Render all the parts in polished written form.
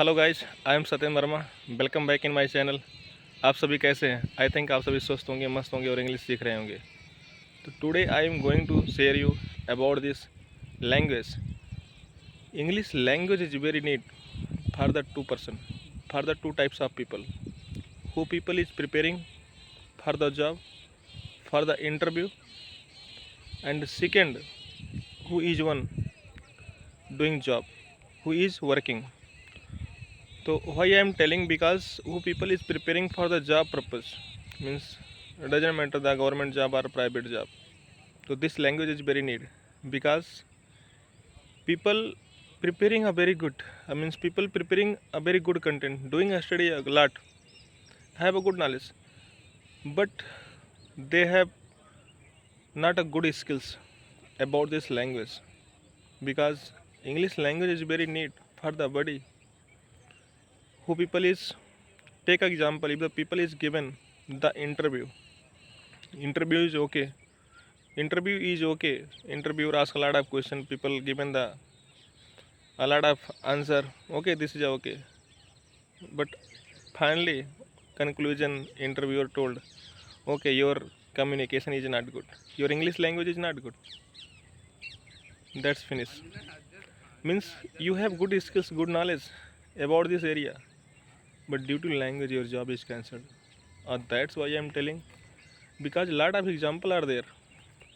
Hello guys, I am Satyam Verma. Welcome back in my channel. आप सभी कैसे हैं? आई थिंक आप सभी स्वस्थ होंगे, मस्त होंगे और इंग्लिश सीख रहे होंगे। तो today I am going to share you about this language. English language is very need for the two person, for the two types of people who people is preparing for the job, for the interview, and second, who is one doing job, who is working. So why I am telling, because who people is preparing for the job purpose, means it doesn't matter the government job or private job. So this language is very need, because people preparing a very good, I means people preparing a very good content, doing a study a lot, have a good knowledge, but they have not a good skills about this language, because English language is very need for the body. Who people is, take example, if the people is given the interview is okay, interviewer ask a lot of question, people given the a lot of answer, okay, this is okay, but finally conclusion interviewer told, okay, your communication is not good, your English language is not good, that's finish. Means you have good skills, good knowledge about this area, but due to language your job is cancelled. That's why I am telling, because lot of example are there.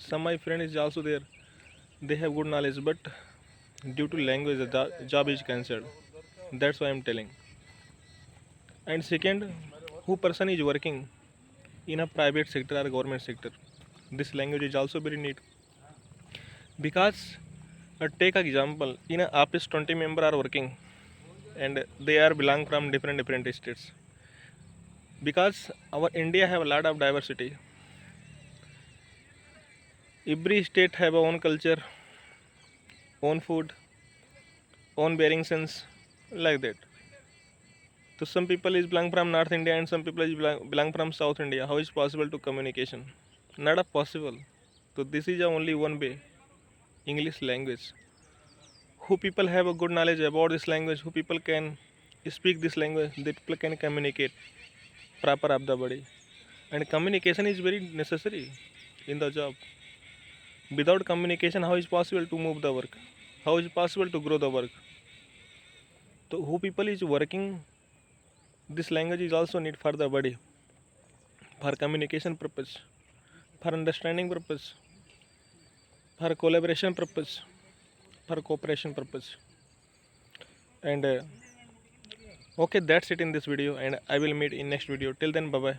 Some my friend is also there, they have good knowledge, but due to language the job is cancelled. That's why I am telling. And second, who person is working in a private sector or government sector, this language is also very neat, because take example, in a office 20 member are working and they are belong from different states, because our India have a lot of diversity. Every state have a own culture, own food, own bearing sense, like that. So some people is belong from North India and some people is belong from South India. How is possible to communication? Not a possible. So this is the only one way, English language. Who people have a good knowledge about this language, who people can speak this language, they people can communicate proper of the body. And communication is very necessary in the job. Without communication, how is possible to move the work? How is possible to grow the work? So who people is working, this language is also need for the body, for communication purpose, for understanding purpose, for collaboration purpose, for cooperation purpose. And okay, that's it in this video, and I will meet in next video. Till then, bye bye.